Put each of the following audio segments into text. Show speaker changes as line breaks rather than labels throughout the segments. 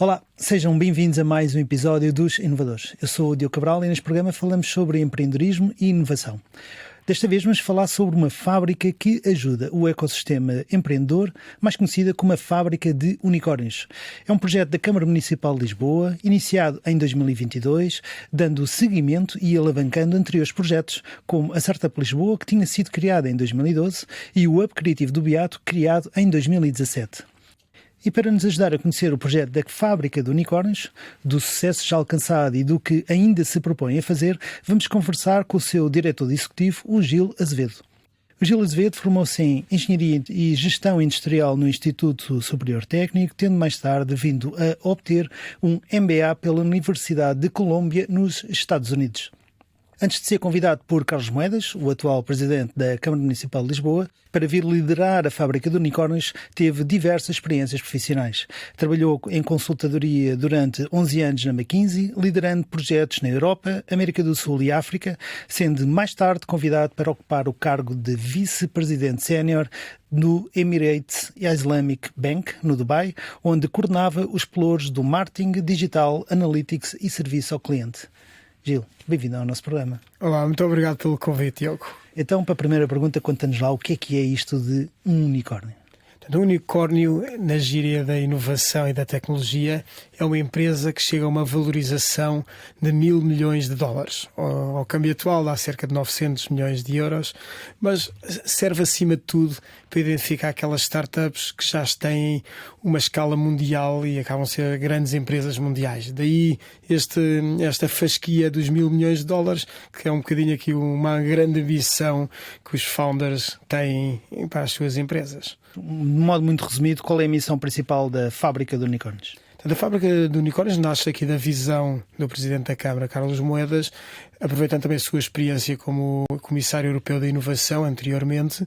Olá, sejam bem-vindos a mais um episódio dos Inovadores. Eu sou o Diogo Cabral e neste programa falamos sobre empreendedorismo e inovação. Desta vez vamos falar sobre uma fábrica que ajuda o ecossistema empreendedor, mais conhecida como a Fábrica de Unicórnios. É um projeto da Câmara Municipal de Lisboa, iniciado em 2022, dando seguimento e alavancando anteriores projetos, como a Startup Lisboa, que tinha sido criada em 2012, e o Hub Criativo do Beato, criado em 2017. E para nos ajudar a conhecer o projeto da Fábrica de Unicórnios, do sucesso já alcançado e do que ainda se propõe a fazer, vamos conversar com o seu diretor executivo, o Gil Azevedo. O Gil Azevedo formou-se em Engenharia e Gestão Industrial no Instituto Superior Técnico, tendo mais tarde vindo a obter um MBA pela Universidade de Colômbia, nos Estados Unidos. Antes de ser convidado por Carlos Moedas, o atual presidente da Câmara Municipal de Lisboa, para vir liderar a Fábrica de Unicórnios, teve diversas experiências profissionais. Trabalhou em consultadoria durante 11 anos na McKinsey, liderando projetos na Europa, América do Sul e África, sendo mais tarde convidado para ocupar o cargo de vice-presidente sénior no Emirates Islamic Bank, no Dubai, onde coordenava os pelouros do marketing, digital, analytics e serviço ao cliente. Gil, bem-vindo ao nosso programa.
Olá, muito obrigado pelo convite, Diogo.
Então, para a primeira pergunta, conta-nos lá o que é isto de um unicórnio.
Um unicórnio, na gíria da inovação e da tecnologia, é uma empresa que chega a uma valorização de $1.000 milhões. Ao câmbio atual dá cerca de 900 milhões de euros, mas serve acima de tudo para identificar aquelas startups que já têm uma escala mundial e acabam a ser grandes empresas mundiais. Daí esta fasquia dos $1.000 milhões, que é um bocadinho aqui uma grande ambição que os founders têm para as suas empresas.
De modo muito resumido, qual é a missão principal da Fábrica de Unicórnios?
A Fábrica de Unicórnios nasce aqui da visão do Presidente da Câmara, Carlos Moedas, aproveitando também a sua experiência como Comissário Europeu da Inovação anteriormente,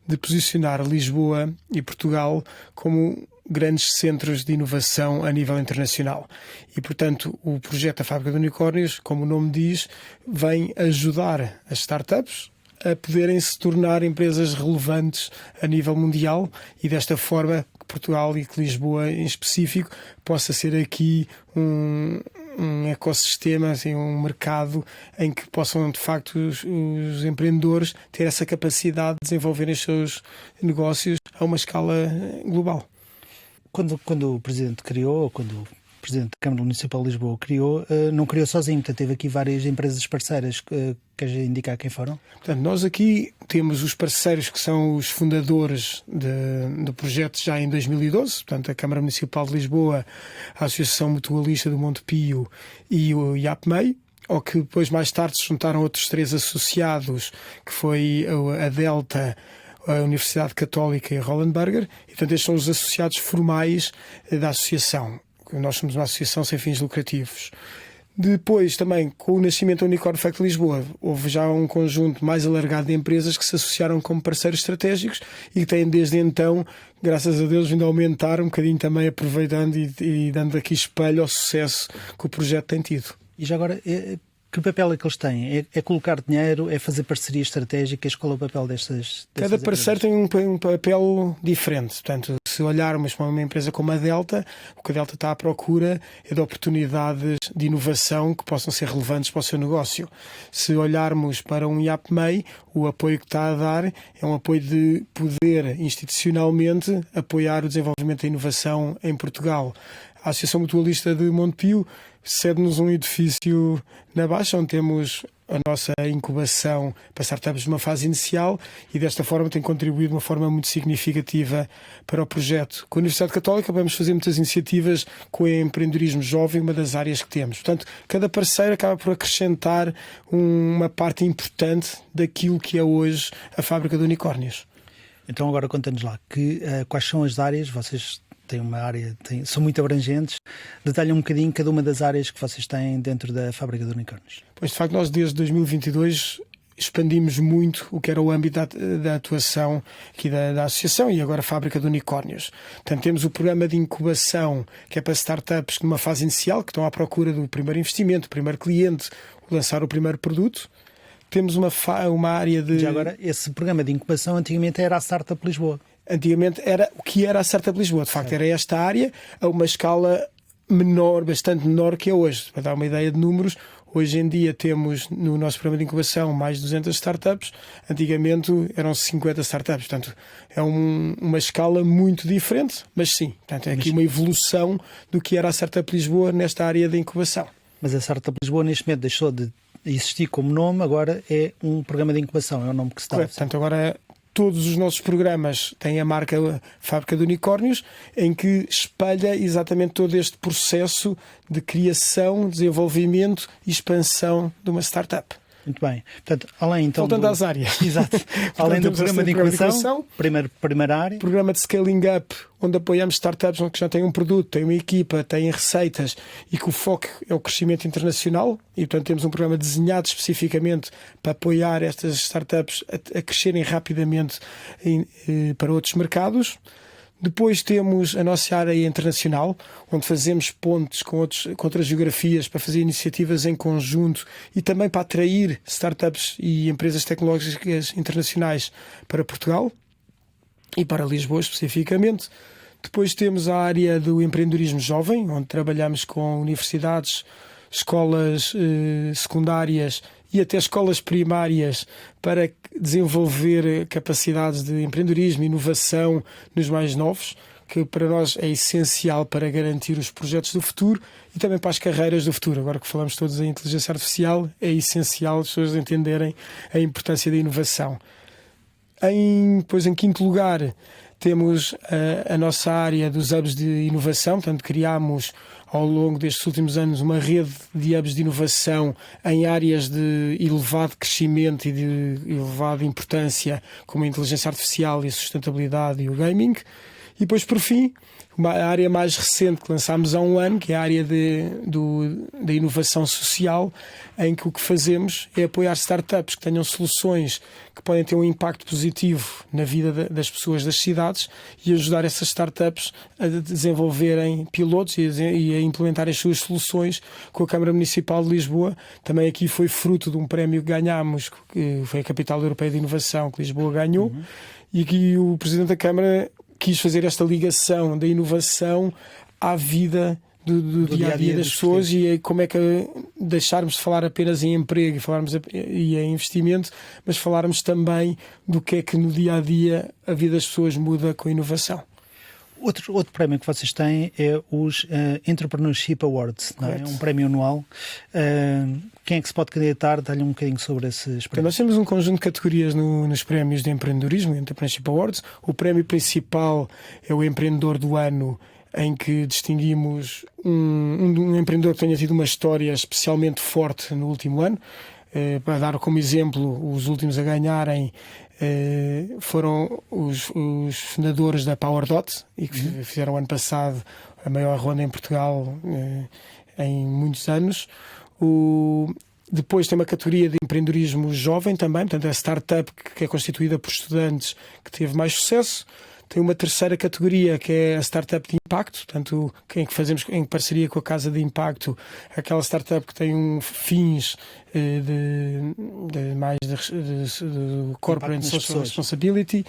de posicionar Lisboa e Portugal como grandes centros de inovação a nível internacional. E, portanto, o projeto da Fábrica de Unicórnios, como o nome diz, vem ajudar as startups a poderem se tornar empresas relevantes a nível mundial e desta forma que Portugal e que Lisboa em específico possa ser aqui um ecossistema, assim, um mercado em que possam de facto os empreendedores ter essa capacidade de desenvolverem os seus negócios a uma escala global.
Quando o Presidente criou, quando o Presidente da Câmara Municipal de Lisboa criou, não criou sozinho, portanto teve aqui várias empresas parceiras. Queres indicar quem foram?
Portanto, nós aqui temos os parceiros que são os fundadores do projeto já em 2012, portanto a Câmara Municipal de Lisboa, a Associação Mutualista do Monte Pio e o IAPMEI, ou que depois mais tarde se juntaram outros 3 associados, que foi a Delta, a Universidade Católica e a Roland Berger, e portanto estes são os associados formais da associação. Nós somos uma associação sem fins lucrativos. Depois, também, com o nascimento da Unicorn Factory Lisboa, houve já um conjunto mais alargado de empresas que se associaram como parceiros estratégicos e que têm desde então, graças a Deus, vindo a aumentar um bocadinho também, aproveitando e dando aqui espelho ao sucesso que o projeto tem tido.
E já agora, que papel é que eles têm? É colocar dinheiro? É fazer parcerias estratégicas? Qual é o papel destas
Cada parceiro
empresas?
tem um papel diferente. Portanto, se olharmos para uma empresa como a Delta, o que a Delta está à procura é de oportunidades de inovação que possam ser relevantes para o seu negócio. Se olharmos para um IAPMEI, o apoio que está a dar é um apoio de poder institucionalmente apoiar o desenvolvimento da inovação em Portugal. A Associação Mutualista de Montepio cede-nos um edifício na Baixa, onde temos a nossa incubação para startups numa fase inicial e desta forma tem contribuído de uma forma muito significativa para o projeto. Com a Universidade Católica vamos fazer muitas iniciativas com o empreendedorismo jovem, uma das áreas que temos. Portanto, cada parceiro acaba por acrescentar uma parte importante daquilo que é hoje a Fábrica de Unicórnios.
Então agora conta-nos lá, quais são as áreas, vocês têm uma área, são muito abrangentes, detalhem um bocadinho cada uma das áreas que vocês têm dentro da Fábrica de Unicórnios.
Pois, de facto, nós desde 2022 expandimos muito o que era o âmbito da atuação aqui da associação e agora a Fábrica de Unicórnios. Portanto, temos o programa de incubação, que é para startups numa fase inicial, que estão à procura do primeiro investimento, do primeiro cliente, lançar o primeiro produto. Temos uma área de...
Já agora, esse programa de incubação antigamente era a Startup Lisboa.
Antigamente era o que era a Startup Lisboa. De facto, era esta área a uma escala menor, bastante menor que é hoje. Para dar uma ideia de números, hoje em dia temos no nosso programa de incubação mais de 200 startups, antigamente eram 50 startups, portanto é uma escala muito diferente, mas sim, portanto, é aqui uma evolução do que era a Startup Lisboa nesta área de incubação.
Mas a Startup Lisboa neste momento deixou de existir como nome, agora é um programa de incubação, é o nome que se dá.
Portanto, agora todos os nossos programas têm a marca Fábrica de Unicórnios, em que espelha exatamente todo este processo de criação, desenvolvimento e expansão de uma startup.
Muito bem. Portanto, além então
voltando às áreas.
Exato. Além do programa de incubação, primeira área.
Programa de scaling up, onde apoiamos startups que já têm um produto, têm uma equipa, têm receitas e que o foco é o crescimento internacional. E, portanto, temos um programa desenhado especificamente para apoiar estas startups a crescerem rapidamente para outros mercados. Depois temos a nossa área internacional, onde fazemos pontes com outras geografias para fazer iniciativas em conjunto e também para atrair startups e empresas tecnológicas internacionais para Portugal e para Lisboa especificamente. Depois temos a área do empreendedorismo jovem, onde trabalhamos com universidades, escolas secundárias e até escolas primárias para desenvolver capacidades de empreendedorismo e inovação nos mais novos, que para nós é essencial para garantir os projetos do futuro e também para as carreiras do futuro. Agora que falamos todos em inteligência artificial, é essencial as pessoas entenderem a importância da inovação. Depois, em quinto lugar, temos a nossa área dos hubs de inovação, portanto, criámos ao longo destes últimos anos uma rede de hubs de inovação em áreas de elevado crescimento e de elevada importância, como a inteligência artificial e a sustentabilidade e o gaming. E depois, por fim, uma área mais recente que lançámos há um ano, que é a área da inovação social, em que o que fazemos é apoiar startups que tenham soluções que podem ter um impacto positivo na vida das pessoas das cidades e ajudar essas startups a desenvolverem pilotos e a implementar as suas soluções com a Câmara Municipal de Lisboa. Também aqui foi fruto de um prémio que ganhámos, que foi a Capital Europeia de Inovação, que Lisboa ganhou, e que o Presidente da Câmara quis fazer esta ligação da inovação à vida do dia-a-dia das pessoas e como é que deixarmos de falar apenas em emprego e em investimento, mas falarmos também do que é que no dia-a-dia a vida das pessoas muda com a inovação.
Outro prémio que vocês têm é os Entrepreneurship Awards, não é? Um prémio anual. Quem é que se pode candidatar? Dá-lhe um bocadinho sobre esses prémios.
Então, nós temos um conjunto de categorias nos prémios de empreendedorismo, Entrepreneurship Awards. O prémio principal é o Empreendedor do Ano, em que distinguimos um empreendedor que tenha tido uma história especialmente forte no último ano. Para dar como exemplo, os últimos a ganharem foram os fundadores da PowerDot e que fizeram ano passado a maior ronda em Portugal em muitos anos. Depois tem uma categoria de empreendedorismo jovem também, portanto a startup que é constituída por estudantes que teve mais sucesso. Tem uma terceira categoria que é a startup de impacto, portanto, em que fazemos em parceria com a Casa de Impacto, aquela startup que tem fins de corporate social responsibility.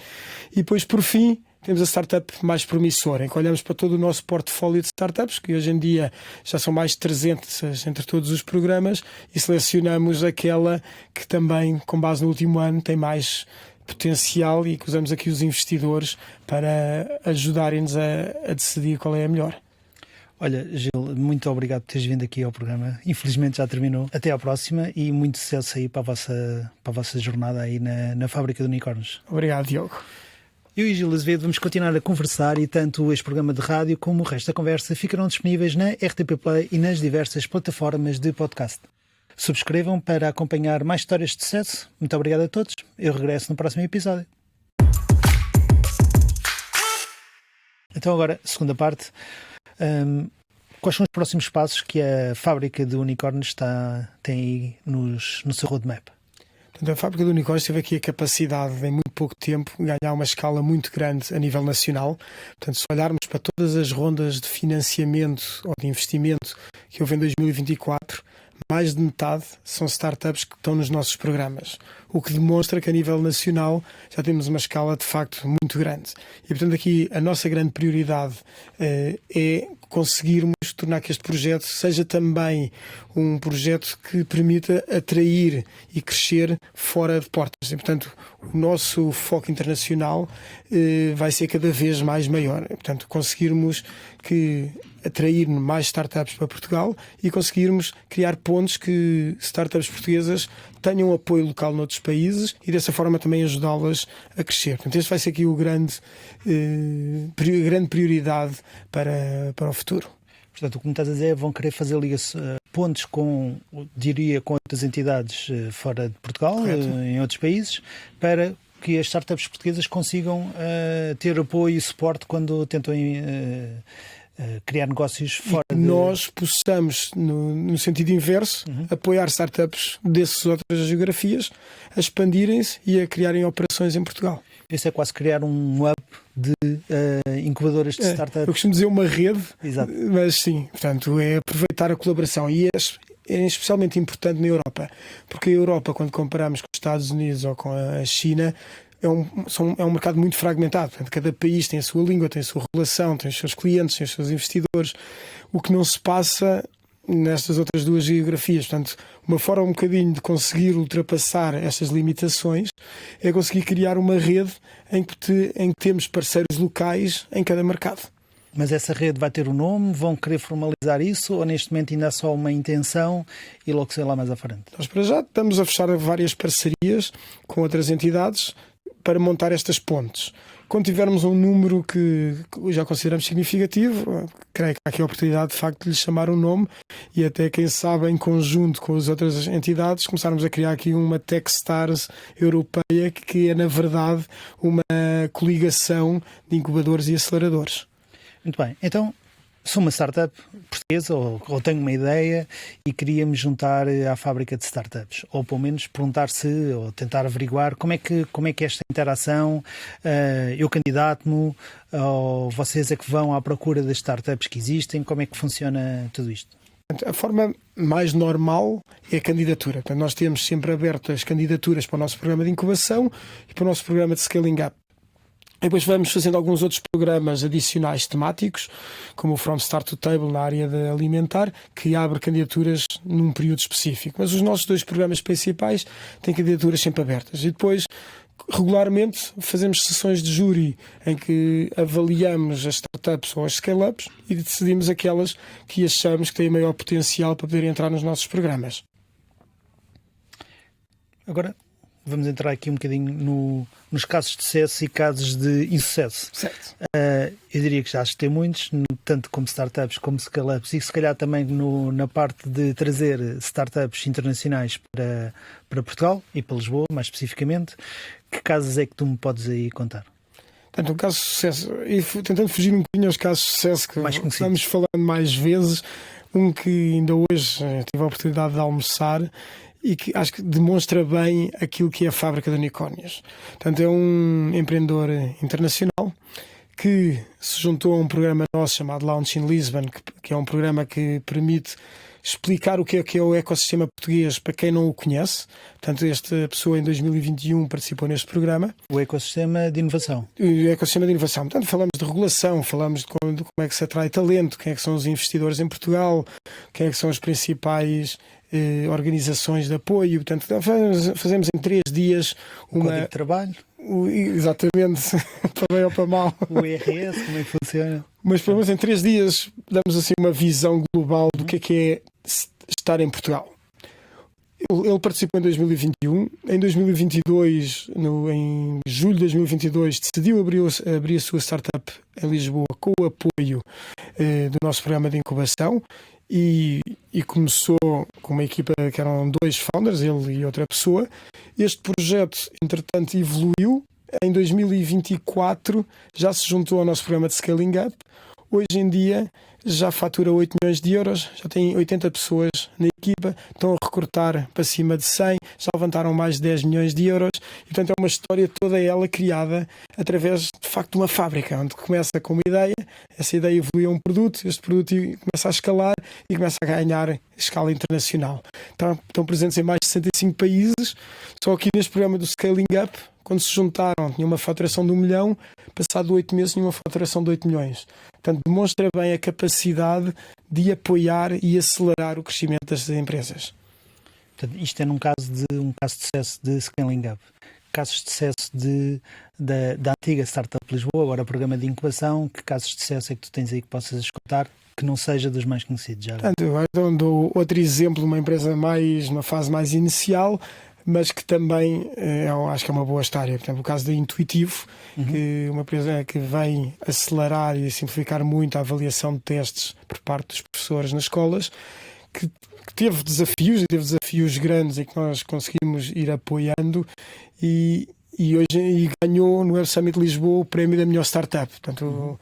E depois, por fim, temos a startup mais promissora, em que olhamos para todo o nosso portfólio de startups, que hoje em dia já são mais de 300 entre todos os programas, e selecionamos aquela que também, com base no último ano, tem mais potencial e que usamos aqui os investidores para ajudarem-nos a decidir qual é a melhor.
Olha, Gil, muito obrigado por teres vindo aqui ao programa. Infelizmente já terminou. Até à próxima e muito sucesso aí para a vossa jornada aí na Fábrica de Unicórnios.
Obrigado, Diogo.
Eu e Gil Azevedo vamos continuar a conversar e tanto este programa de rádio como o resto da conversa ficarão disponíveis na RTP Play e nas diversas plataformas de podcast. Subscrevam para acompanhar mais histórias de sucesso. Muito obrigado a todos. Eu regresso no próximo episódio. Então agora, segunda parte. Quais são os próximos passos que a Fábrica de Unicórnios tem aí no seu roadmap?
Portanto, a Fábrica de Unicórnios teve aqui a capacidade, em muito pouco tempo, ganhar uma escala muito grande a nível nacional. Portanto, se olharmos para todas as rondas de financiamento ou de investimento que houve em 2024, mais de metade são startups que estão nos nossos programas, o que demonstra que a nível nacional já temos uma escala de facto muito grande. E portanto aqui a nossa grande prioridade é conseguirmos tornar que este projeto seja também um projeto que permita atrair e crescer fora de portas. E, portanto, o nosso foco internacional vai ser cada vez mais maior. E, portanto, conseguirmos atrair mais startups para Portugal e conseguirmos criar pontos que startups portuguesas tenham apoio local noutros países e dessa forma também ajudá-las a crescer. Portanto, este vai ser aqui a grande prioridade para o futuro.
Portanto, o que me estás a dizer é que vão querer fazer pontes com outras entidades fora de Portugal, em outros países, para que as startups portuguesas consigam ter apoio e suporte quando tentam criar negócios fora
nós possamos, no sentido inverso, apoiar startups dessas outras geografias a expandirem-se e a criarem operações em Portugal.
Isso é quase criar um hub de incubadoras de startups.
Eu costumo dizer uma rede,
Exato.
Mas sim, portanto, é aproveitar a colaboração e é especialmente importante na Europa, porque a Europa, quando comparamos com os Estados Unidos ou com a China, é um mercado muito fragmentado. Portanto, cada país tem a sua língua, tem a sua regulação, tem os seus clientes, tem os seus investidores. O que não se passa nestas outras duas geografias. Portanto, uma forma um bocadinho de conseguir ultrapassar estas limitações é conseguir criar uma rede em que temos parceiros locais em cada mercado.
Mas essa rede vai ter um nome? Vão querer formalizar isso? Ou neste momento ainda é só uma intenção e logo sei lá mais à frente?
Nós para já estamos a fechar várias parcerias com outras entidades para montar estas pontes. Quando tivermos um número que já consideramos significativo, creio que há aqui a oportunidade de facto de lhe chamar um nome e até, quem sabe, em conjunto com as outras entidades, começarmos a criar aqui uma Techstars europeia, que é, na verdade, uma coligação de incubadores e aceleradores.
Muito bem. Então, sou uma startup portuguesa ou tenho uma ideia e queria me juntar à fábrica de startups. Ou pelo menos perguntar-se ou tentar averiguar como é que é esta interação. Eu candidato-me ou vocês é que vão à procura das startups que existem? Como é que funciona tudo isto?
A forma mais normal é a candidatura. Portanto, nós temos sempre abertas candidaturas para o nosso programa de incubação e para o nosso programa de scaling up. E depois vamos fazendo alguns outros programas adicionais temáticos, como o From Start to Table na área de alimentar, que abre candidaturas num período específico. Mas os nossos dois programas principais têm candidaturas sempre abertas. E depois, regularmente, fazemos sessões de júri em que avaliamos as startups ou as scale-ups e decidimos aquelas que achamos que têm maior potencial para poderem entrar nos nossos programas.
Agora, vamos entrar aqui um bocadinho nos casos de sucesso e casos de insucesso.
Certo.
Eu diria que já acho que tem muitos, tanto como startups como scale-ups, e se calhar também na parte de trazer startups internacionais para Portugal e para Lisboa, mais especificamente. Que casos é que tu me podes aí contar?
Portanto, um caso de sucesso, e tentando fugir um bocadinho aos casos de sucesso que vamos falando mais vezes, um que ainda hoje tive a oportunidade de almoçar e que acho que demonstra bem aquilo que é a fábrica de unicórnios. Portanto, é um empreendedor internacional que se juntou a um programa nosso chamado Launch in Lisbon, que é um programa que permite explicar o que é o ecossistema português para quem não o conhece. Portanto, esta pessoa em 2021 participou neste programa.
O ecossistema de inovação.
O ecossistema de inovação. Portanto, falamos de regulação, falamos de como é que se atrai talento, quem é que são os investidores em Portugal, quem é que são as principais organizações de apoio. Portanto, fazemos em 3 dias
o código de trabalho.
Exatamente, para bem ou para mal.
O IRS, como é que funciona?
Mas pelo menos em 3 dias damos assim uma visão global do que é estar em Portugal. Ele participou em 2021. Em 2022, em julho de 2022, decidiu abrir a sua startup em Lisboa com o apoio do nosso programa de incubação e começou com uma equipa que eram 2 founders, ele e outra pessoa. Este projeto, entretanto, evoluiu. Em 2024 já se juntou ao nosso programa de Scaling Up. Hoje em dia já fatura 8 milhões de euros, já tem 80 pessoas na equipa, estão a recrutar para cima de 100, já levantaram mais de 10 milhões de euros e, portanto, é uma história toda ela criada através, de facto, de uma fábrica, onde começa com uma ideia, essa ideia evolui a um produto, este produto começa a escalar e começa a ganhar escala internacional. Estão presentes em mais de 65 países, só aqui neste programa do Scaling Up quando se juntaram, tinham uma faturação de 1 milhão, passado 8 meses tinham uma faturação de 8 milhões. Portanto, demonstra bem a capacidade de apoiar e acelerar o crescimento das empresas.
Portanto, isto é um caso de sucesso de Scaling Up. Casos de sucesso da antiga Startup Lisboa, agora programa de incubação. Que casos de sucesso é que tu tens aí que possas escutar, que não seja dos mais conhecidos? Já.
Portanto, dou outro exemplo, uma empresa numa fase mais inicial, mas que também acho que é uma boa história. Portanto, o caso da Intuitivo, que uma empresa que vem acelerar e simplificar muito a avaliação de testes por parte dos professores nas escolas, que teve desafios grandes e que nós conseguimos ir apoiando e hoje ganhou no Web Summit de Lisboa o prémio da melhor startup. Portanto,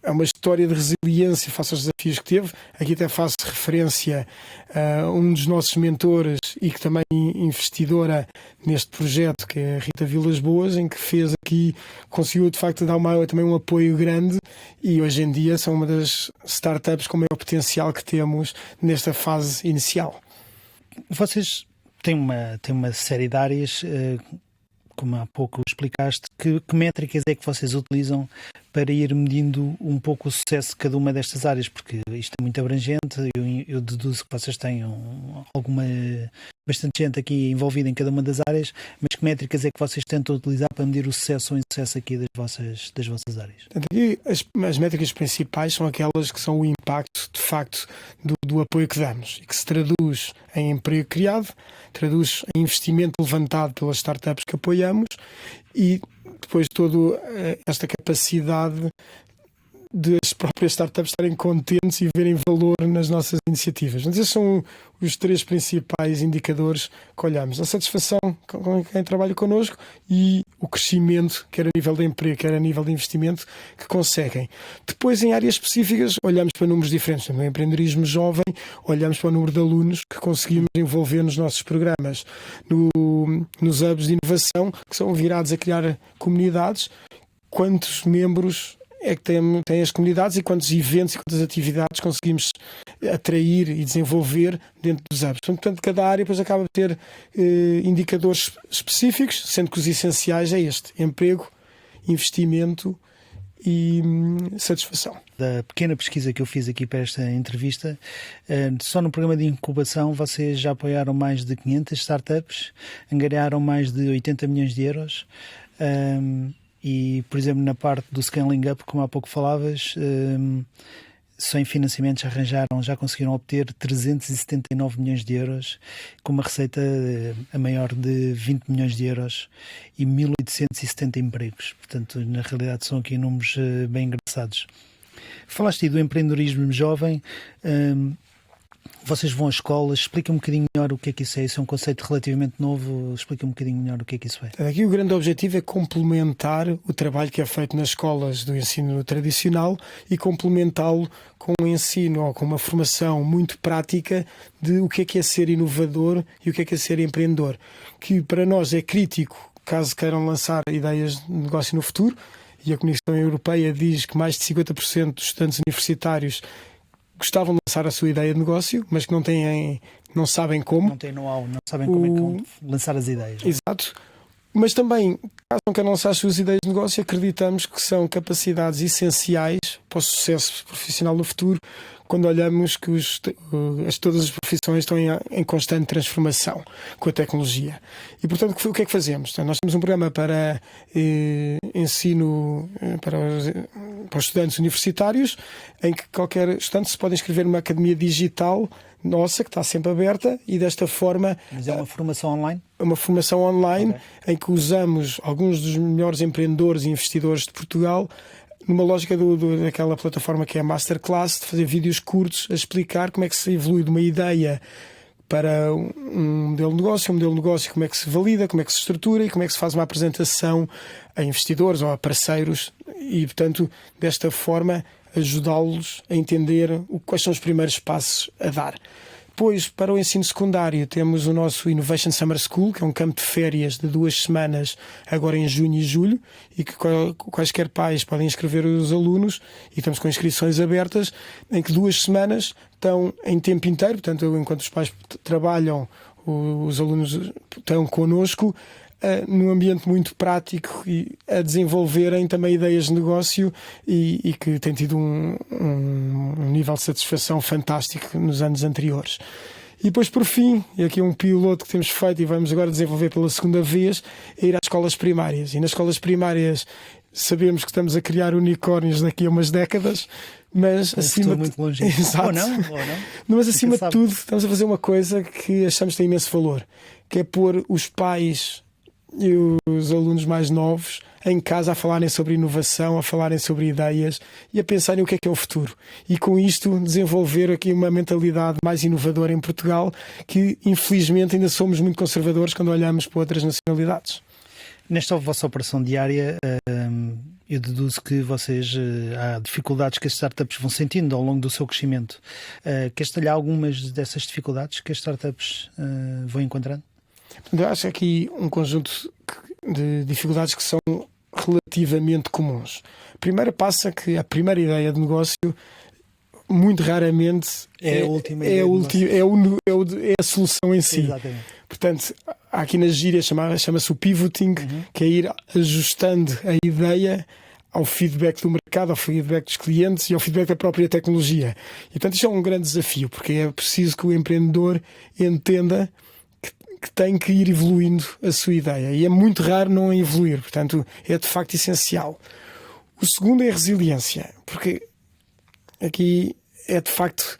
é uma história de resiliência face aos desafios que teve. Aqui até faço referência a um dos nossos mentores e que também investidora neste projeto, que é a Rita Vilas Boas, em que conseguiu de facto dar também um apoio grande, e hoje em dia são uma das startups com maior potencial que temos nesta fase inicial.
Vocês têm uma série de áreas, como há pouco explicaste. Que métricas é que vocês utilizam para ir medindo um pouco o sucesso de cada uma destas áreas? Porque isto é muito abrangente, eu deduzo que vocês têm bastante gente aqui envolvida em cada uma das áreas, mas que métricas é que vocês tentam utilizar para medir o sucesso ou insucesso aqui das vossas áreas?
Portanto, aqui as métricas principais são aquelas que são o impacto, de facto, do apoio que damos, e que se traduz em emprego criado, traduz em investimento levantado pelas startups que apoiamos, e depois toda esta capacidade de as próprias startups estarem contentes e verem valor nas nossas iniciativas. Mas esses são os 3 principais indicadores que olhamos: a satisfação com quem trabalha connosco e o crescimento, quer a nível de emprego, quer a nível de investimento, que conseguem. Depois, em áreas específicas, olhamos para números diferentes. No empreendedorismo jovem, olhamos para o número de alunos que conseguimos envolver nos nossos programas. Nos hubs de inovação, que são virados a criar comunidades, quantos membros é que têm as comunidades e quantos eventos e quantas atividades conseguimos atrair e desenvolver dentro dos hubs. Portanto, cada área depois acaba de ter indicadores específicos, sendo que os essenciais é este: emprego, investimento e satisfação.
Da pequena pesquisa que eu fiz aqui para esta entrevista, só no programa de incubação vocês já apoiaram mais de 500 startups, angariaram mais de 80 milhões de euros. E, por exemplo, na parte do Scaling Up, como há pouco falavas, só em financiamentos já conseguiram obter 379 milhões de euros, com uma receita a maior de 20 milhões de euros e 1.870 empregos. Portanto, na realidade, são aqui números bem engraçados. Falaste aí do empreendedorismo jovem. Vocês vão às escolas, explica um bocadinho melhor o que é que isso é. Isso é um conceito relativamente novo, explica um bocadinho melhor o que é que isso é.
Aqui o grande objetivo é complementar o trabalho que é feito nas escolas do ensino tradicional e complementá-lo com um ensino ou com uma formação muito prática de o que é ser inovador e o que é ser empreendedor, que para nós é crítico caso queiram lançar ideias de negócio no futuro, e a Comissão Europeia diz que mais de 50% dos estudantes universitários gostavam de lançar a sua ideia de negócio, mas que não sabem como.
Não têm know-how, não sabem como é que vão lançar as ideias.
Exato. Mas também, caso não queiram lançar as suas ideias de negócio, acreditamos que são capacidades essenciais para o sucesso profissional no futuro, quando olhamos que todas as profissões estão em constante transformação com a tecnologia. E, portanto, o que é que fazemos? Então, nós temos um programa para ensino para os estudantes universitários, em que qualquer estudante se pode inscrever numa academia digital nossa, que está sempre aberta, e desta forma...
Mas é uma formação online?
É uma formação online,
okay,
em que usamos alguns dos melhores empreendedores e investidores de Portugal, numa lógica daquela plataforma que é a Masterclass, de fazer vídeos curtos a explicar como é que se evolui de uma ideia para um modelo de negócio, como é que se valida, como é que se estrutura e como é que se faz uma apresentação a investidores ou a parceiros, e, portanto, desta forma ajudá-los a entender quais são os primeiros passos a dar. Depois, para o ensino secundário, temos o nosso Innovation Summer School, que é um campo de férias de 2 semanas, agora em junho e julho, e que quaisquer pais podem inscrever os alunos, e estamos com inscrições abertas, em que 2 semanas estão em tempo inteiro, portanto, enquanto os pais trabalham, os alunos estão connosco num ambiente muito prático e a desenvolverem também ideias de negócio e que têm tido um nível de satisfação fantástico nos anos anteriores. E depois, por fim, e aqui é um piloto que temos feito e vamos agora desenvolver pela segunda vez, é ir às escolas primárias. E nas escolas primárias sabemos que estamos a criar unicórnios daqui a umas décadas, mas acima de
muito longe.
Exato.
Ou não.
Mas acima de tudo, estamos a fazer uma coisa que achamos que tem imenso valor, que é pôr os pais e os alunos mais novos em casa a falarem sobre inovação, a falarem sobre ideias e a pensarem o que é o futuro. E com isto desenvolver aqui uma mentalidade mais inovadora em Portugal, que infelizmente ainda somos muito conservadores quando olhamos para outras nacionalidades.
Nesta vossa operação diária, eu deduzo que vocês há dificuldades que as startups vão sentindo ao longo do seu crescimento. Queres detalhar algumas dessas dificuldades que as startups vão encontrando?
Eu acho aqui um conjunto de dificuldades que são relativamente comuns. A primeira passa que a primeira ideia de negócio muito raramente
é a última
é a solução em si.
Exatamente.
Portanto, aqui na gíria chama-se o pivoting, que é ir ajustando a ideia ao feedback do mercado, ao feedback dos clientes e ao feedback da própria tecnologia. E, portanto, isto é um grande desafio, porque é preciso que o empreendedor entenda que tem que ir evoluindo a sua ideia. E é muito raro não evoluir. Portanto, é de facto essencial. O segundo é a resiliência, porque aqui é de facto,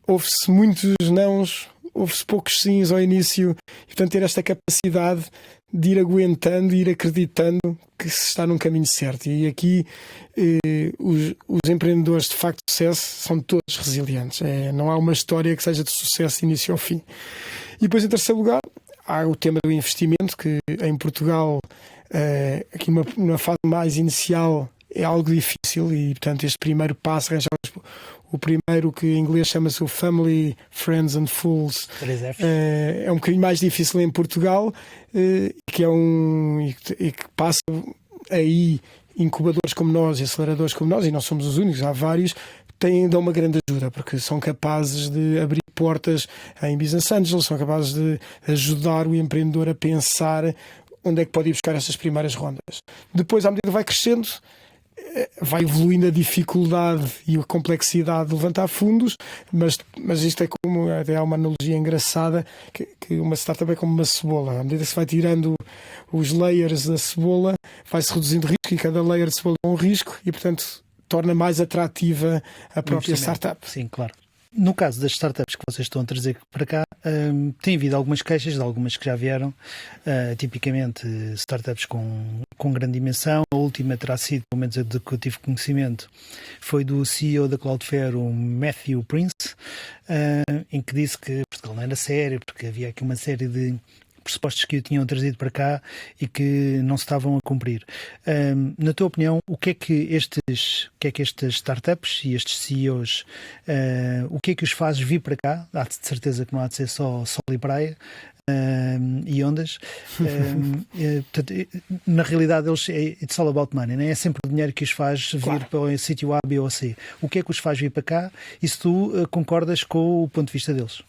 houve-se muitos nãos, houve-se poucos sims ao início, e portanto ter esta capacidade de ir aguentando, ir acreditando que se está num caminho certo. E aqui os empreendedores de facto de sucesso são todos resilientes. Não há uma história que seja de sucesso de início ao fim. E depois, em terceiro lugar, há o tema do investimento, que em Portugal, aqui numa fase mais inicial, é algo difícil e, portanto, este primeiro passo, o primeiro que em inglês chama-se o Family, Friends and Fools, é um bocadinho mais difícil em Portugal, e que passa aí incubadores como nós e aceleradores como nós, e nós somos os únicos, há vários, dão uma grande ajuda, porque são capazes de abrir portas em Business Angels, são capazes de ajudar o empreendedor a pensar onde é que pode ir buscar estas primeiras rondas. Depois, à medida que vai crescendo, vai evoluindo a dificuldade e a complexidade de levantar fundos, mas isto é como, até há uma analogia engraçada, que uma startup é como uma cebola. À medida que se vai tirando os layers da cebola, vai-se reduzindo o risco, e cada layer de cebola é um risco, e portanto torna mais atrativa a própria startup.
Sim, claro. No caso das startups que vocês estão a trazer para cá, tem havido algumas queixas de algumas que já vieram, tipicamente startups com grande dimensão. A última terá sido, pelo menos a do que eu tive conhecimento, foi do CEO da Cloudflare, o Matthew Prince, em que disse que Portugal não era sério, porque havia aqui uma série de pressupostos que o tinham trazido para cá e que não se estavam a cumprir. Na tua opinião, o que é que estas startups e estes CEOs, o que é que os faz vir para cá? Há de certeza que não há de ser só sol e praia e ondas. Portanto, na realidade, it's all about money, né? É sempre o dinheiro que os faz vir para o sítio A, B ou C. O que é que os faz vir para cá e se tu concordas com o ponto de vista deles?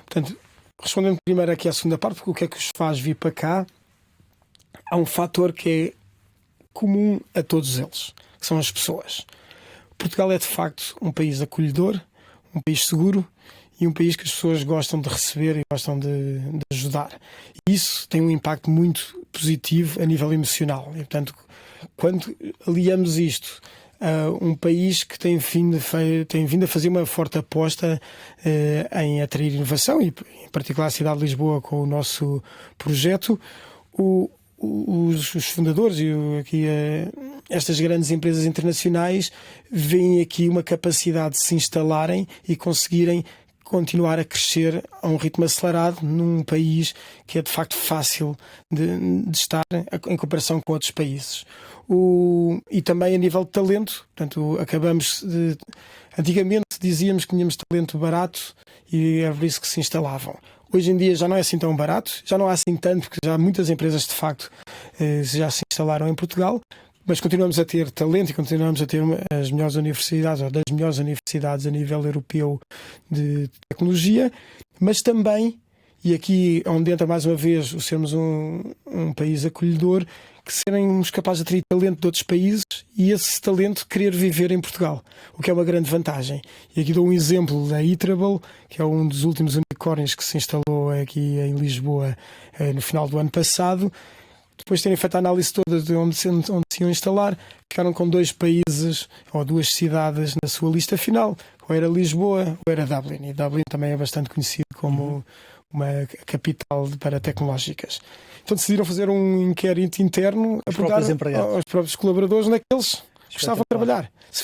Portanto, respondendo primeiro aqui à segunda parte, porque o que é que os faz vir para cá, há um fator que é comum a todos eles, que são as pessoas. Portugal é de facto um país acolhedor, um país seguro e um país que as pessoas gostam de receber e gostam de ajudar. E isso tem um impacto muito positivo a nível emocional. E, portanto, quando aliamos isto um país que tem vindo a fazer uma forte aposta em atrair inovação, e em particular a cidade de Lisboa com o nosso projeto, os fundadores e estas grandes empresas internacionais veem aqui uma capacidade de se instalarem e conseguirem continuar a crescer a um ritmo acelerado num país que é de facto fácil de estar em comparação com outros países. E também a nível de talento, portanto, antigamente dizíamos que tínhamos talento barato e é por isso que se instalavam. Hoje em dia já não é assim tão barato, já não há assim tanto, porque já há muitas empresas de facto já se instalaram em Portugal, mas continuamos a ter talento e continuamos a ter as melhores universidades, ou das melhores universidades a nível europeu de tecnologia, mas também, e aqui é onde entra mais uma vez o sermos um país acolhedor, que sermos capazes de atrair talento de outros países e esse talento querer viver em Portugal, o que é uma grande vantagem. E aqui dou um exemplo da Itrable, que é um dos últimos unicórnios que se instalou aqui em Lisboa no final do ano passado. Depois de terem feito a análise toda de onde se iam instalar, ficaram com 2 países ou 2 cidades na sua lista final, ou era Lisboa ou era Dublin. E Dublin também é bastante conhecido como uma capital para tecnológicas. Então decidiram fazer um inquérito interno a perguntar aos próprios colaboradores onde é que eles gostavam de trabalhar. Se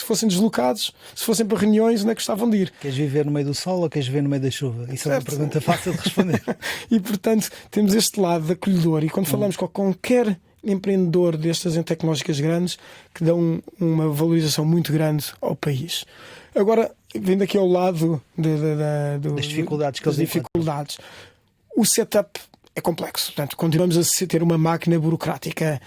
fossem deslocados, se fossem para reuniões, onde é que gostavam de ir?
Queres viver no meio do sol ou queres viver no meio da chuva? Isso é uma pergunta fácil de responder.
E, portanto, temos este lado de acolhedor. E quando falamos com qualquer empreendedor destas em tecnológicas grandes, que dão uma valorização muito grande ao país. Agora, vindo aqui ao lado
das dificuldades que eles encontram.
O setup é complexo. Portanto, continuamos a ter uma máquina burocrática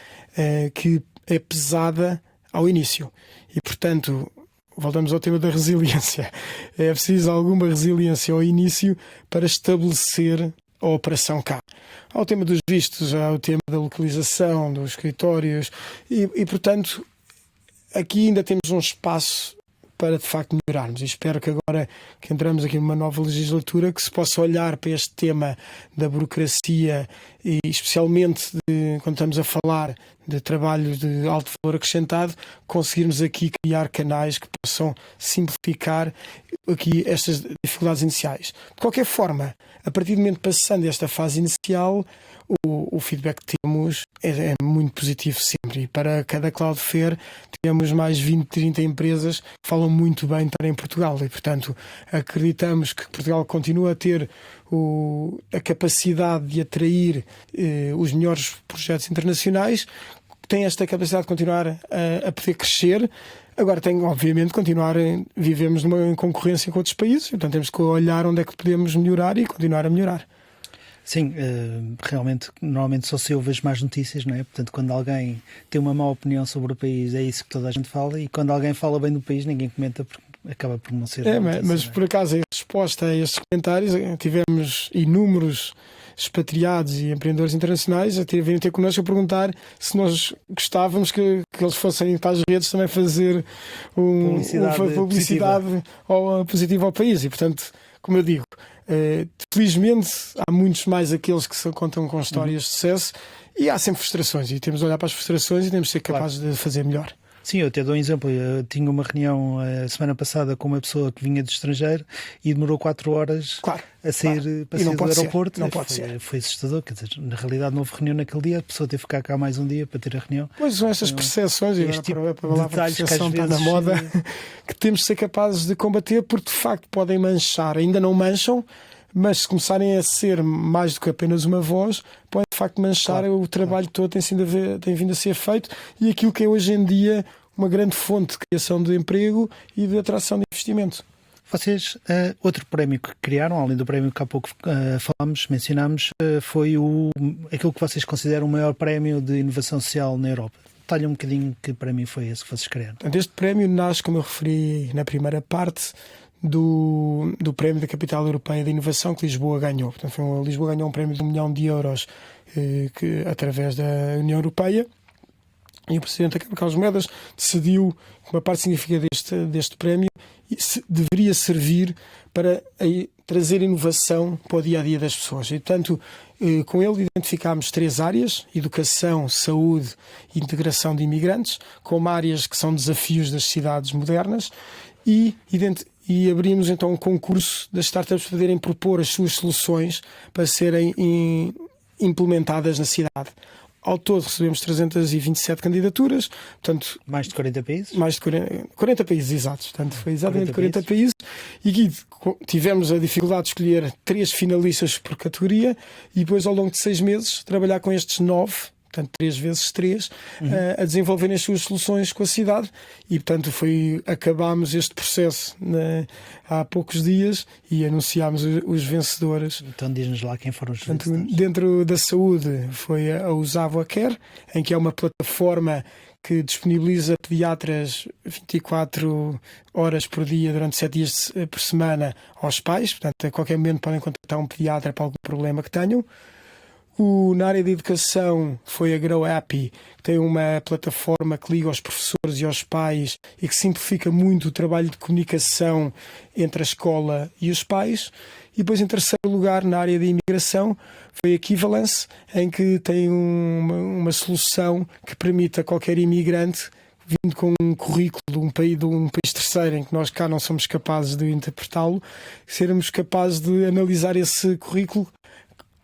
que é pesada ao início. E, portanto, voltamos ao tema da resiliência. É preciso alguma resiliência ao início para estabelecer a operação cá. Há o tema dos vistos, há o tema da localização, dos escritórios e, portanto, aqui ainda temos um espaço para de facto melhorarmos. E espero que agora que entramos aqui numa nova legislatura que se possa olhar para este tema da burocracia e especialmente quando estamos a falar de trabalho de alto valor acrescentado, conseguirmos aqui criar canais que possam simplificar aqui estas dificuldades iniciais. De qualquer forma, a partir do momento passando esta fase inicial, o feedback que temos é muito positivo sempre. E para cada Cloud Fair temos mais 20, 30 empresas que falam muito bem de estar em Portugal. E, portanto, acreditamos que Portugal continua a ter a capacidade de atrair os melhores projetos internacionais, tem esta capacidade de continuar a poder crescer. Agora tem, obviamente, vivemos numa concorrência com outros países, portanto temos que olhar onde é que podemos melhorar e continuar a melhorar.
Sim, realmente, normalmente só se ouve as más notícias, não é? Portanto, quando alguém tem uma má opinião sobre o país, é isso que toda a gente fala, e quando alguém fala bem do país, ninguém comenta, porque acaba por não ser notícia,
mas por acaso, em resposta a estes comentários, tivemos inúmeros expatriados e empreendedores internacionais a virem ter connosco a perguntar se nós gostávamos que eles fossem para as redes também fazer publicidade positiva ao país. E, portanto, como eu digo, felizmente há muitos mais aqueles que se contam com histórias de sucesso e há sempre frustrações e temos de olhar para as frustrações e temos de ser capazes de fazer melhor.
Sim, eu até dou um exemplo. Eu tinha uma reunião a semana passada com uma pessoa que vinha do estrangeiro e demorou 4 horas a sair para sair do aeroporto.
Não pode ser.
Foi assustador. Quer dizer, na realidade não houve reunião naquele dia, a pessoa teve que ficar cá mais um dia para ter a reunião.
Pois são estas percepções, e
este
agora
tipo de detalhes que às vezes
está na moda, que temos de ser capazes de combater, porque de facto podem manchar, ainda não mancham, mas se começarem a ser mais do que apenas uma voz, podem de facto manchar o trabalho todo tem vindo a ser feito e aquilo que é hoje em dia uma grande fonte de criação de emprego e de atração de investimento.
Vocês, outro prémio que criaram, além do prémio que há pouco mencionámos, foi aquilo que vocês consideram o maior prémio de inovação social na Europa. Detalhe um bocadinho que prémio foi esse que vocês criaram.
Este prémio nasce, como eu referi na primeira parte, do Prémio da Capital Europeia de Inovação que Lisboa ganhou. Portanto, Lisboa ganhou um prémio de €1 milhão através da União Europeia. E o Presidente da Câmara, Carlos Moedas, decidiu que uma parte significativa deste prémio deveria servir para trazer inovação para o dia-a-dia das pessoas. E, portanto, com ele identificámos 3 áreas: educação, saúde e integração de imigrantes, como áreas que são desafios das cidades modernas, e abrimos então um concurso das startups para poderem propor as suas soluções para serem implementadas na cidade. Ao todo recebemos 327 candidaturas, portanto...
Mais de 40 países?
Mais de 40 países, exatos. Portanto, foi exatamente 40 países. E aqui tivemos a dificuldade de escolher 3 finalistas por categoria e depois, ao longo de 6 meses, trabalhar com estes 9 portanto 3 vezes 3, a desenvolverem as suas soluções com a cidade e, portanto, acabámos este processo há poucos dias e anunciámos os vencedores.
Então diz-nos lá quem foram os
Portanto,
vencedores.
dentro da saúde foi a Usava Care, em que é uma plataforma que disponibiliza pediatras 24 horas por dia, durante 7 dias por semana, aos pais. Portanto, a qualquer momento podem contactar um pediatra para algum problema que tenham. Na área de educação foi a Grow Happy, que tem uma plataforma que liga aos professores e aos pais e que simplifica muito o trabalho de comunicação entre a escola e os pais. E depois, em terceiro lugar, na área de imigração, foi a Equivalence, em que tem uma solução que permite a qualquer imigrante, vindo com um currículo de um país terceiro, em que nós cá não somos capazes de interpretá-lo, sermos capazes de analisar esse currículo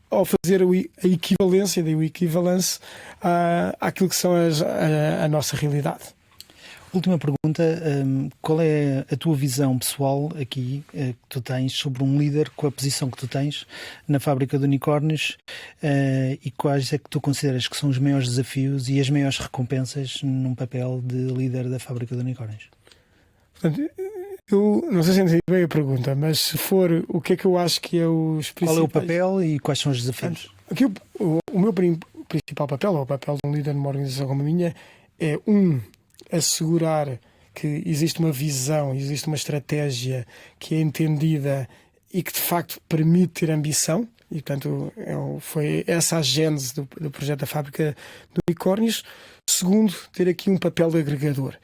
ao fazer a equivalência, o equivalence àquilo que são a nossa realidade.
Última pergunta, qual é a tua visão pessoal aqui que tu tens sobre um líder com a posição que tu tens na fábrica de unicórnios e quais é que tu consideras que são os maiores desafios e as maiores recompensas num papel de líder da fábrica de unicórnios?
Portanto, eu não sei se entendi bem a pergunta, mas se for o que é que eu acho que é os principais...
Qual é o papel e quais são os desafios?
Aqui, o meu principal papel, ou o papel de um líder numa organização como a minha, é assegurar que existe uma visão, existe uma estratégia que é entendida e que de facto permite ter ambição. E, portanto, foi essa a gênese do projeto da Fábrica de Unicórnios. Segundo, ter aqui um papel de agregador.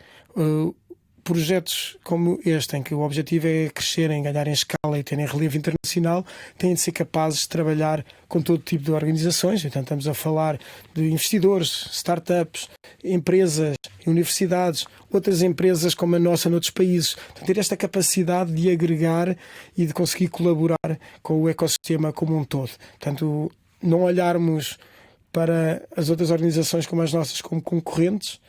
Projetos como este, em que o objetivo é crescerem, ganharem escala e terem relevo internacional, têm de ser capazes de trabalhar com todo tipo de organizações. Então, estamos a falar de investidores, startups, empresas, universidades, outras empresas como a nossa noutros países. Então, ter esta capacidade de agregar e de conseguir colaborar com o ecossistema como um todo. Portanto, não olharmos para as outras organizações como as nossas como concorrentes,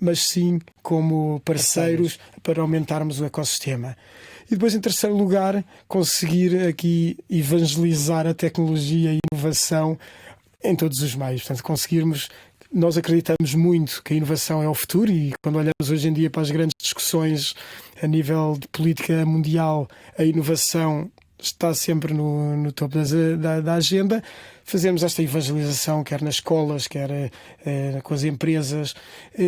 mas sim como parceiros para aumentarmos o ecossistema. E depois, em terceiro lugar, conseguir aqui evangelizar a tecnologia e a inovação em todos os meios. Portanto, nós acreditamos muito que a inovação é o futuro e quando olhamos hoje em dia para as grandes discussões a nível de política mundial, a inovação está sempre no topo da agenda. Fazemos esta evangelização, quer nas escolas, quer com as empresas,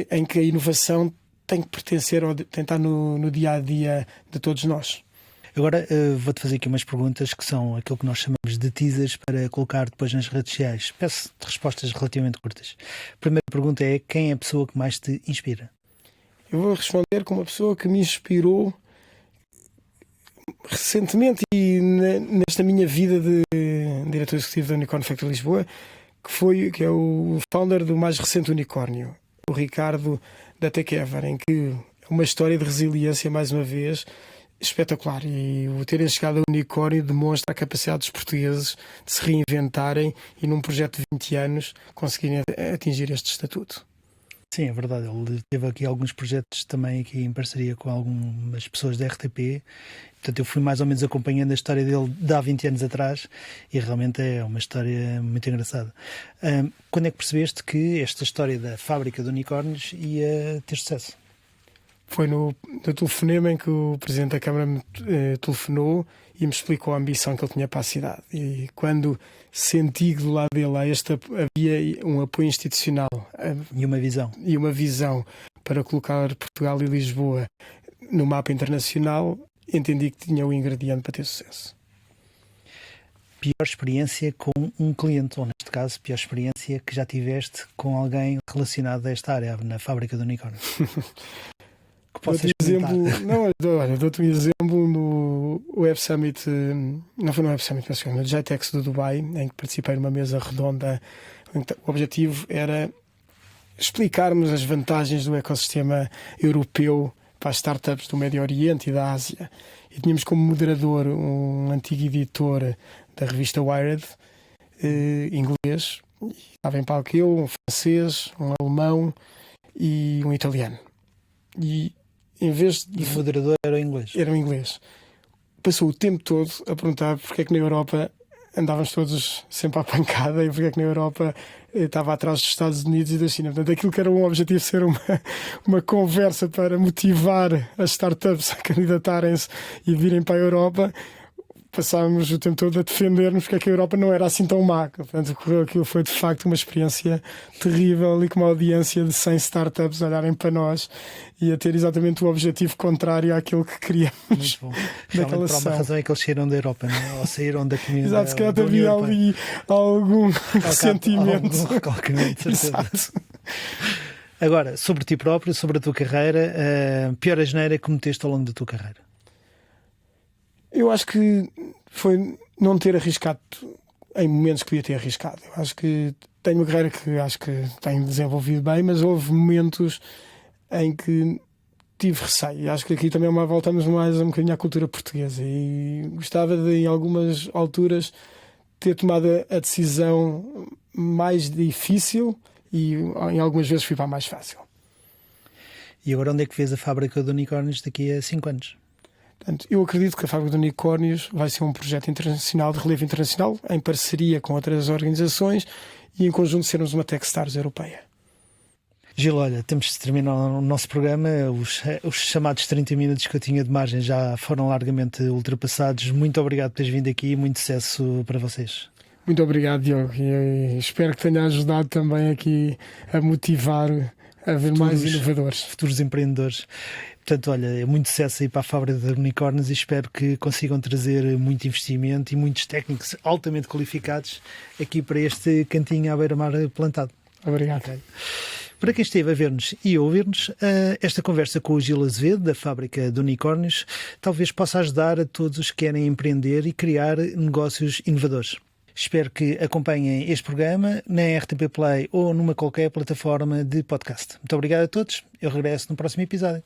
em que a inovação tem que pertencer ou tem que estar no dia-a-dia de todos nós.
Agora vou-te fazer aqui umas perguntas que são aquilo que nós chamamos de teasers para colocar depois nas redes sociais. Peço respostas relativamente curtas. A primeira pergunta é: quem é a pessoa que mais te inspira?
Eu vou responder com uma pessoa que me inspirou recentemente e nesta minha vida de diretor executivo da Unicorn Factory Lisboa, que é o founder do mais recente unicórnio, o Ricardo da Tekever, em que é uma história de resiliência, mais uma vez, espetacular. E o terem chegado ao unicórnio demonstra a capacidade dos portugueses de se reinventarem e num projeto de 20 anos conseguirem atingir este estatuto.
Sim, é verdade. Ele teve aqui alguns projetos também aqui em parceria com algumas pessoas da RTP. Portanto, eu fui mais ou menos acompanhando a história dele de há 20 anos atrás e realmente é uma história muito engraçada. Quando é que percebeste que esta história da fábrica de unicórnios ia ter sucesso?
Foi no telefonema em que o Presidente da Câmara me telefonou e me explicou a ambição que ele tinha para a cidade. E quando senti que do lado dele havia um apoio institucional
E uma visão
para colocar Portugal e Lisboa no mapa internacional, entendi que tinha o ingrediente para ter sucesso.
Pior experiência com um cliente, ou neste caso, pior experiência que já tiveste com alguém relacionado a esta área, na fábrica de unicórnios?
Dou-te um exemplo no Web Summit, não foi no Web Summit, mas no GITEX do Dubai, em que participei numa mesa redonda. O objetivo era explicarmos as vantagens do ecossistema europeu para as startups do Médio Oriente e da Ásia. E tínhamos como moderador um antigo editor da revista Wired, inglês. Estava em palco eu, um francês, um alemão e um italiano. E em vez de...
E o moderador era o inglês?
Era o inglês. Passou o tempo todo a perguntar porque é que na Europa andávamos todos sempre à pancada e porque é que na Europa estava atrás dos Estados Unidos e da China. Portanto, aquilo que era um objetivo ser uma conversa para motivar as startups a candidatarem-se e virem para a Europa, passávamos o tempo todo a defendermos porque é que a Europa não era assim tão má. Portanto, aquilo foi de facto uma experiência terrível, ali com uma audiência de 100 startups olharem para nós e a ter exatamente o objetivo contrário àquilo que queríamos.
Muito bom. Realmente, por alguma razão é que eles saíram da Europa, não é? Ou saíram da comunidade.
Exato, se calhar havia ali algum sentimento.
Algum recalcamento, certeza.
Exato.
Agora, sobre ti próprio, sobre a tua carreira, a pior asneira que cometeste ao longo da tua carreira?
Eu acho que foi não ter arriscado em momentos que podia ter arriscado. Eu acho que tenho uma carreira que acho que tenho desenvolvido bem, mas houve momentos em que tive receio. E acho que aqui também voltamos mais um bocadinho à cultura portuguesa e gostava de, em algumas alturas, ter tomado a decisão mais difícil e em algumas vezes fui para a mais fácil.
E agora onde é que vês a fábrica de unicórnios daqui a 5 anos?
Portanto, eu acredito que a Fábrica de Unicórnios vai ser um projeto internacional de relevo internacional, em parceria com outras organizações e em conjunto sermos uma Techstars europeia.
Gil, olha, temos de terminar o nosso programa. Os chamados 30 minutos que eu tinha de margem já foram largamente ultrapassados. Muito obrigado por teres vindo aqui e muito sucesso para vocês.
Muito obrigado, Diogo, e espero que tenha ajudado também aqui a motivar a ver mais inovadores.
Futuros empreendedores. Portanto, olha, muito sucesso aí para a Fábrica de Unicórnios e espero que consigam trazer muito investimento e muitos técnicos altamente qualificados aqui para este cantinho à beira-mar plantado.
Obrigado.
Okay. Para quem esteve a ver-nos e a ouvir-nos, esta conversa com o Gil Azevedo, da Fábrica de Unicórnios, talvez possa ajudar a todos os que querem empreender e criar negócios inovadores. Espero que acompanhem este programa na RTP Play ou numa qualquer plataforma de podcast. Muito obrigado a todos. Eu regresso no próximo episódio.